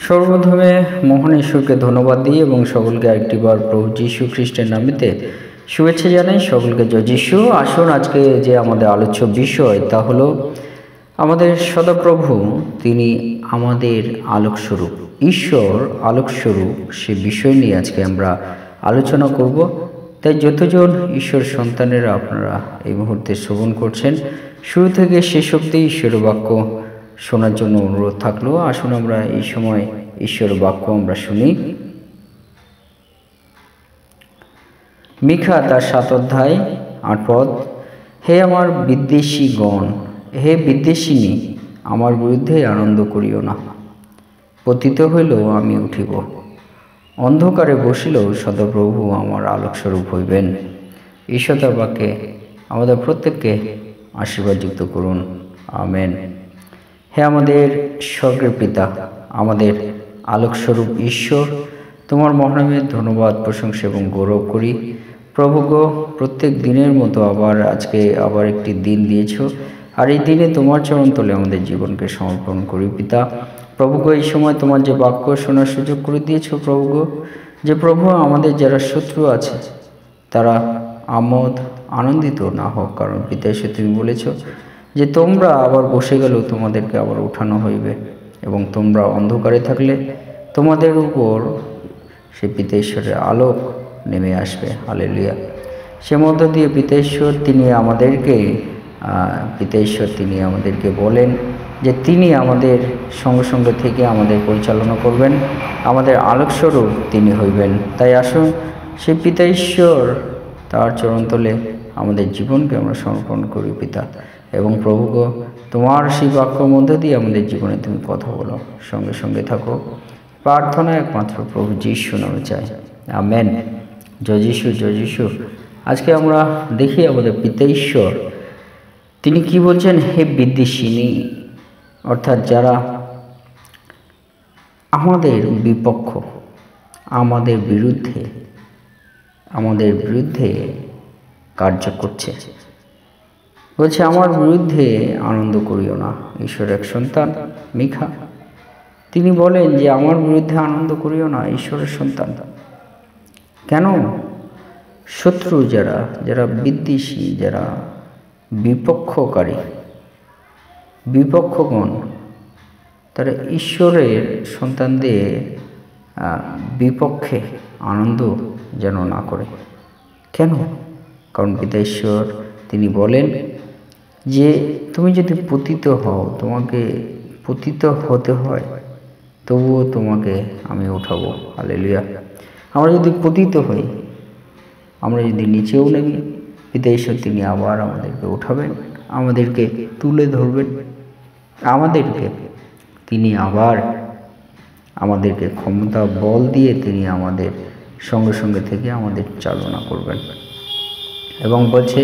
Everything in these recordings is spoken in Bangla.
সর্বপ্রথমে মহান ঈশ্বরকে ধন্যবাদ দিই এবং সকলকে আরেকটিবার প্রভু যীশু খ্রিস্টের নামেতে শুভেচ্ছা জানাই। সকলকে জয় যীশু। আসুন আজকে যে আমাদের আলোচ্য বিষয় তা হলো আমাদের সদাপ্রভু তিনি আমাদের আলোকস্বরূপ, ঈশ্বর আলোকস্বরূপ। সে বিষয় নিয়ে আজকে আমরা আলোচনা করব। তাই যতজন ঈশ্বর সন্তানেরা আপনারা এই মুহূর্তে শ্রবণ করছেন, শুরু থেকে শেষ অবধি ঈশ্বরের বাক্য শোনার জন্য অনুরোধ থাকলো। আসুন আমরা এই সময় ঈশ্বরের বাক্য আমরা শুনি। মিখা তার 7 অধ্যায় 8 পদ। হে আমার বিদ্বেষীগণ, হে বিদ্বেষিনী, আমার বিরুদ্ধে আনন্দ করিও না। পতিত হইল আমি উঠিব, অন্ধকারে বসিল সদাপ্রভু আমার আলোকস্বরূপ হইবেন। ঈশ্বর তার বাক্যে আমাদের প্রত্যেককে আশীর্বাদযুক্ত করুন, আমেন। হে আমাদের স্বর্গের পিতা, আমাদের আলোকস্বরূপ ঈশ্বর, তোমার মহানামের ধন্যবাদ, প্রশংসা এবং গৌরব করি। প্রভু গো, প্রত্যেক দিনের মতো আজকে আবার একটি দিন দিয়েছ, আর এই দিনে তোমার চরণতলে আমাদের জীবনকে সমর্পণ করি পিতা। প্রভু গো, এই সময় তোমার যে বাক্য শোনার সুযোগ করে দিয়েছ প্রভু গো, যে প্রভু আমাদের যারা শত্রু আছে তারা আনন্দিত না হোক, কারণ পিতা এসে তুমি বলেছ যে তোমরা আবার বসে গেলেও তোমাদেরকে আবার উঠানো হইবে, এবং তোমরা অন্ধকারে থাকলে তোমাদের উপর সে পিতা ঈশ্বরের আলোক নেমে আসবে। হালেলুয়া। সে মধ্য দিয়ে পিতা ঈশ্বর তিনি আমাদেরকে বলেন যে তিনি আমাদের সঙ্গে সঙ্গে থেকে আমাদের পরিচালনা করবেন, আমাদের আলোকস্বরূপ তিনি হইবেন। তাই আসুন সেই পিতা ঈশ্বর তার চরণতলে আমাদের জীবনকে আমরা সমর্পণ করি পিতা। এবং প্রভু গো, তোমার সেই বাক্যর মধ্যে দিয়ে আমাদের জীবনে তুমি কথা বলো, সঙ্গে সঙ্গে থাকো। প্রার্থনা একমাত্র প্রভু যীশু নামে চাই, আমেন। জয় যীশু, জয় যীশু। আজকে আমরা দেখি আমাদের পিতা ঈশ্বর তিনি কি বলছেন। হে বিদ্বেষিনী, অর্থাৎ যারা আমাদের বিপক্ষ, আমাদের বিরুদ্ধে কার্য করছে, বলছে আমার বিরুদ্ধে আনন্দ করিও না। ঈশ্বরের এক সন্তান মিখা তিনি বলেন যে আমার বিরুদ্ধে আনন্দ করিও না, ঈশ্বরের সন্তান। কেন? শত্রু যারা বিদ্বেষী, যারা বিপক্ষগণ, তারা ঈশ্বরের সন্তানদের বিপক্ষে আনন্দ যেন না করে। কেন? কারণ পিতা ঈশ্বর তিনি বলেন যে তুমি যদি পতিত হও, তোমাকে পতিত হতে হয়, তবুও তোমাকে আমি উঠাবো। হালেলুয়া। আমরা যদি পতিত হই, আমরা যদি নিচেও নামি, পিতা ঈশ্বর তিনি আবার আমাদেরকে উঠাবেন, আমাদেরকে তুলে ধরবেন, তিনি আবার আমাদেরকে ক্ষমতা বল দিয়ে তিনি আমাদের সঙ্গে সঙ্গে থেকে আমাদের চালনা করবেন। এবং বলছে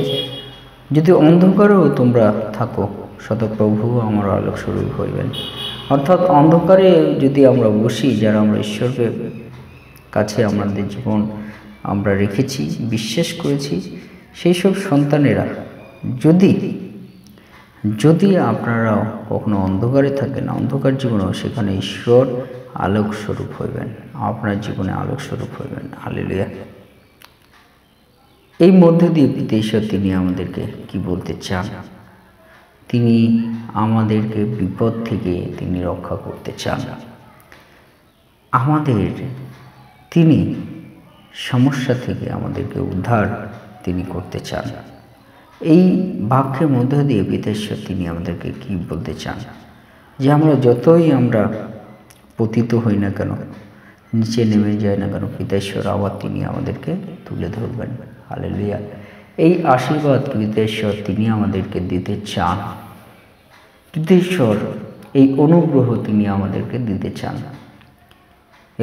যদি অন্ধকারেও তোমরা থাকো, সদাপ্রভু আমার আলোকস্বরূপ হইবেন। অর্থাৎ অন্ধকারে যদি আমরা বসি, যারা আমরা ঈশ্বরকে কাছে আমাদের জীবন আমরা রেখেছি, বিশ্বাস করেছি, সেই সব সন্তানেরা যদি আপনারা কখনো অন্ধকারে থাকেন, অন্ধকার জীবনেও সেখানে ঈশ্বর আলোকস্বরূপ হইবেন, আপনার জীবনে আলোকস্বরূপ হইবেন। হালেলুয়া। এই মধ্যে দিয়ে পিতা ঈশ্বর তিনি আমাদেরকে কি বলতে চান? তিনি আমাদেরকে বিপদ থেকে তিনি রক্ষা করতে চান, তিনি সমস্যা থেকে আমাদেরকে উদ্ধার তিনি করতে চান। এই বাক্যের মধ্যে দিয়ে পিতা ঈশ্বর তিনি আমাদেরকে কি বলতে চান? যে যতই আমরা পতিত হই না কেন, নিচে নেমে যায় না কেন, পিতা ঈশ্বর আবার তিনি আমাদেরকে তুলে ধরবেন। হালেলুয়া। এই আশীর্বাদ পিতা ঈশ্বর তিনি আমাদেরকে দিতে চান। পিতা ঈশ্বর এই অনুগ্রহ তিনি আমাদেরকে দিতে চান,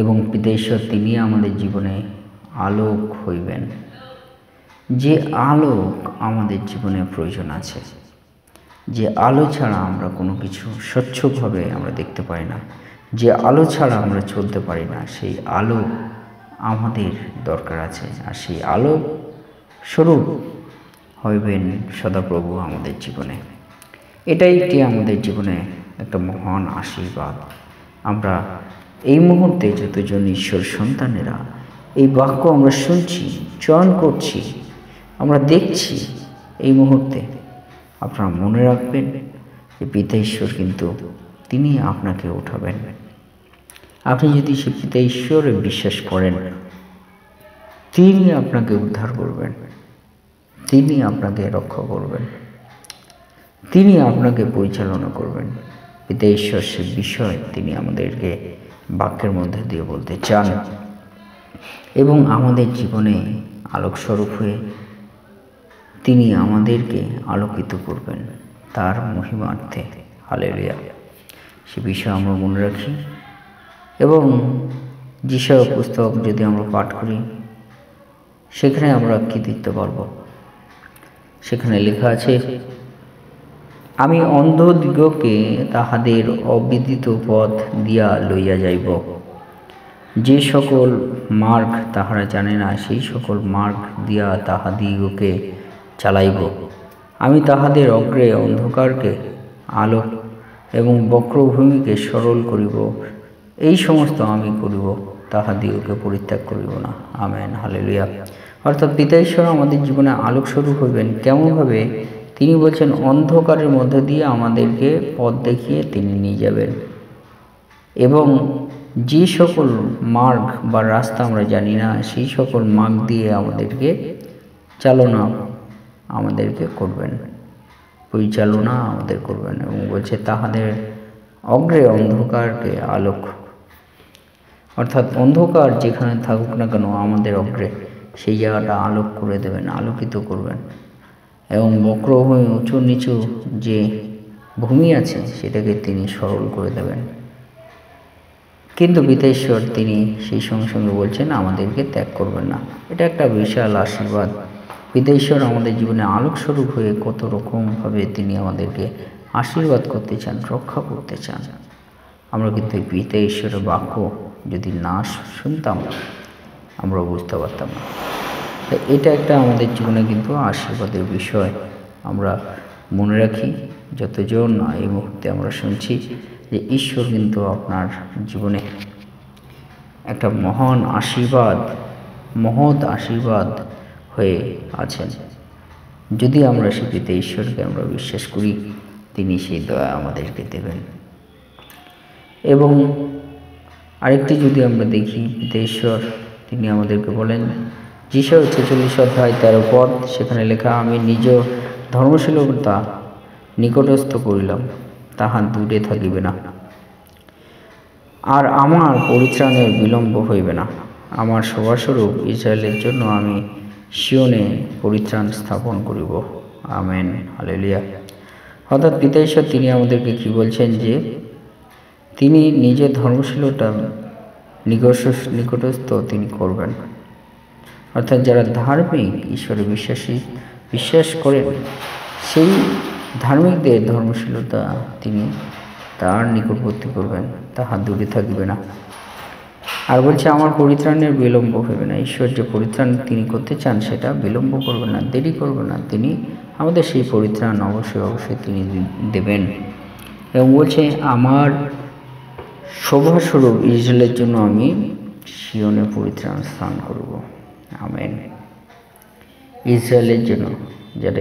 এবং পিতা ঈশ্বর তিনি আমাদের জীবনে আলোক হইবেন। যে আলোক আমাদের জীবনে প্রয়োজন আছে, যে আলো ছাড়া আমরা কোনো কিছু স্বচ্ছভাবে আমরা দেখতে পাই না, যে আলো ছাড়া আমরা চলতে পারি না, সেই আলো আমাদের দরকার আছে। আর সেই আলো স্বরূপ হইবেন সদাপ্রভু আমাদের জীবনে। এটাই একটি আমাদের জীবনে একটা মহান আশীর্বাদ। আমরা এই মুহূর্তে যতজন ঈশ্বর সন্তানেরা এই বাক্য আমরা শুনছি, চয়ন করছি, আমরা দেখছি, এই মুহূর্তে আপনারা মনে রাখবেন যে পিতা ঈশ্বর কিন্তু তিনি আপনাকে উঠাবেন। আপনি যদি সে পিতা ঈশ্বরে বিশ্বাস করেন, তিনি আপনাকে উদ্ধার করবেন, তিনি আপনাকে রক্ষা করবেন, তিনি আপনাকে পরিচালনা করবেন। পিতা ঈশ্বর সে বিষয় তিনি আমাদেরকে বাক্যের মধ্যে দিয়ে বলতে চান এবং আমাদের জীবনে আলোকস্বরূপ হয়ে তিনি আমাদেরকে আলোকিত করবেন তার মহিমার্থে। হালেলুয়া। সে বিষয় আমরা মনে রাখি এবং যিশায়া পুস্তক যদি আমরা পাঠ করি, সেখানে আমরা কি দেখতে পারব? সেখানে লেখা আছে, আমি অন্ধদিগকে তাহাদের অবিদিত পথ দিয়া লইয়া যাইব, যে সকল মার্গ তাহারা জানে না সেই সকল মার্গ দিয়া তাহাদিগকে চালাইব। আমি তাহাদের অগ্রে অন্ধকারকে আলোক এবং বক্রভূমিকে সরল করিব, এই সমস্ত আমি করিব, তাহাদিগকে পরিত্যাগ করিব না। আমেন। হালেলুয়া। অর্থাৎ পিতা ঈশ্বর আমাদের জীবনে আলোকস্বরূপ হইবেন। কেমনভাবে? তিনি বলছেন অন্ধকারের মধ্যে দিয়ে আমাদেরকে পথ দেখিয়ে তিনি নিয়ে যাবেন এবং যে সকল মার্গ বা রাস্তা আমরা জানি না সেই সকল মার্গ দিয়ে আমাদেরকে চালনা আমাদেরকে করবেন, পরিচালনা আমাদের করবেন। এবং বলছে তাহাদের অগ্রে অন্ধকারকে আলোক, অর্থাৎ অন্ধকার যেখানে থাকুক না কেন আমাদের অগ্রে সেই জায়গাটা আলোক করে দেবেন, আলোকিত করবেন এবং বক্রভূমি উঁচু নিচু যে ভূমি আছে সেটাকে তিনি সরল করে দেবেন। কিন্তু পিতা ঈশ্বর তিনি সেই সঙ্গে সঙ্গে বলছেন আমাদেরকে ত্যাগ করবেন না। এটা একটা বিশাল আশীর্বাদ। পিতা ঈশ্বর আমাদের জীবনে আলোকস্বরূপ হয়ে কত রকমভাবে তিনি আমাদেরকে আশীর্বাদ করতে চান, রক্ষা করতে চান। আমরা কিন্তু এই পিতা ঈশ্বরের বাক্য যদি না শুনতাম আমরা বুঝতে পারতাম না। এটা একটা আমাদের জীবনে কিন্তু আশীর্বাদের বিষয়। আমরা মনে রাখি, যতজন এই মুহূর্তে আমরা শুনছি যে ঈশ্বর কিন্তু আপনার জীবনে একটা মহান আশীর্বাদ, মহৎ আশীর্বাদ হয়ে আছেন। যদি আমরা সে পিতা ঈশ্বরকে আমরা বিশ্বাস করি, তিনি সেই দয়া আমাদেরকে দেবেন। এবং আরেকটি যদি আমরা দেখি, পিতা ঈশ্বর তিনি আমাদেরকে বলেন, যিশায়া 46 অধ্যায় 13 পদ, সেখানে লেখা, আমি নিজ ধর্মশীলতা নিকটস্থ করিলাম, তাহা দূরে থাকিবে না, আর আমার পরিত্রাণের বিলম্ব হইবে না। আমার সভাস্বরূপ ইসরায়েলের জন্য আমি সিয়নে পরিত্রাণ স্থাপন করিব। আমেন। হালেলুয়া। অর্থাৎ পিতা ঈশ্বর তিনি আমাদেরকে কি বলছেন? যে তিনি নিজের ধর্মশীলতা নিকটস্থ তিনি করবেন। অর্থাৎ যারা ধার্মিক, ঈশ্বরে বিশ্বাস করেন, সেই ধার্মিকদের ধর্মশীলতা তিনি তার নিকটবর্তী করবেন, তাহা দূরে থাকবে না। আর বলছে আমার পরিত্রাণের বিলম্ব হবে না। ঈশ্বর যে পরিত্রাণ তিনি করতে চান সেটা বিলম্ব করবেন না, দেরি করবেন না। তিনি আমাদের সেই পরিত্রাণ অবশ্যই তিনি দেবেন। এবং বলছে আমার শোভাস্বরূপ ইসরায়েলের জন্য আমি সিয়নে পরিত্রাণ স্থান করব। আমেন। ইসরায়েলের জন্য, যারা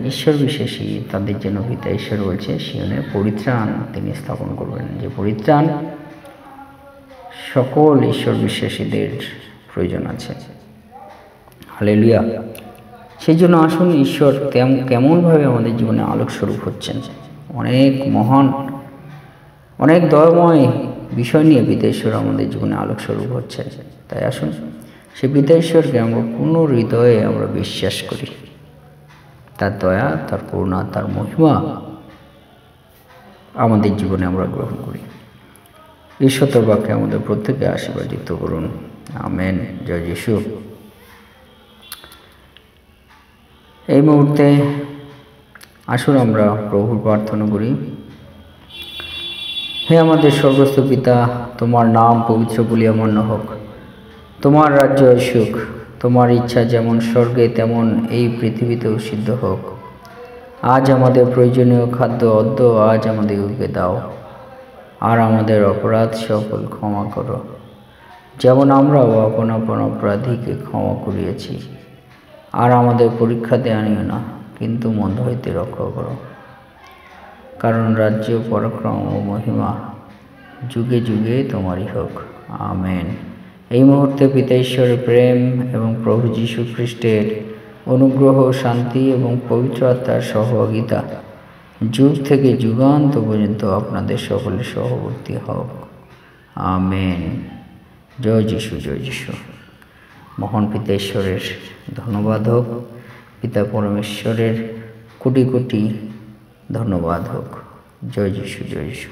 ঈশ্বর বিশ্বাসী তাদের জন্য পিতা ঈশ্বর বলছে সিয়নে পরিত্রাণ তিনি স্থাপন করবেন। যে পরিত্রাণ সকল ঈশ্বর বিশ্বাসীদের প্রয়োজন আছে। হালেলুয়া। সেই জন্য আসুন, ঈশ্বর কেমনভাবে আমাদের জীবনে আলোকস্বরূপ হচ্ছেন, অনেক মহান, অনেক দয়াময় বিষয় নিয়ে পিতা ঈশ্বর আমাদের জীবনে আলোকস্বরূপ হচ্ছেন। তাই আসুন সে পিতা ঈশ্বরকে আমরা পূর্ণ হৃদয়ে আমরা বিশ্বাস করি, তার দয়া, তার করুণা, তার মহিমা আমাদের জীবনে আমরা গ্রহণ করি। ঈশ্বর বাক্যে আমাদের প্রত্যেকে আশীর্বাদিত করুন। আমেন। জয় যিশু। এই মুহূর্তে আসুন আমরা প্রভুর প্রার্থনা করি। হে আমাদের স্বর্গস্থ পিতা, তোমার নাম পবিত্র বলিয়া মান্য হোক। তোমার রাজ্য আসুক। তোমার ইচ্ছা যেমন স্বর্গে তেমন এই পৃথিবীতেও সিদ্ধ হোক। আজ আমাদের প্রয়োজনীয় খাদ্য অদ্য আজ আমাদেরকে দাও। আর আমাদের অপরাধ সকল ক্ষমা করো, যেমন আমরাও আপন আপন অপরাধীকে ক্ষমা করিয়াছি। আর আমাদের পরীক্ষাতে আনিও না, কিন্তু মন্দ হইতে রক্ষা করো। কারণ রাজ্য, পরাক্রম ও মহিমা যুগে যুগে তোমারই হোক, আমেন। এই মুহূর্তে পিতা ঈশ্বরের প্রেম এবং প্রভু যীশু খ্রিস্টের অনুগ্রহ, শান্তি এবং পবিত্র আত্মার সহভাগিতা যুগ থেকে যুগান্ত পর্যন্ত আপনাদের সকলের সহবর্তী হোক, আমেন। জয় যীশু, জয় যীশু। মহান পিতা ঈশ্বরের ধন্যবাদ হোক, পিতা পরমেশ্বরের কোটি কোটি ধন্যবাদ হোক। জয় যীশু, জয় যীশু।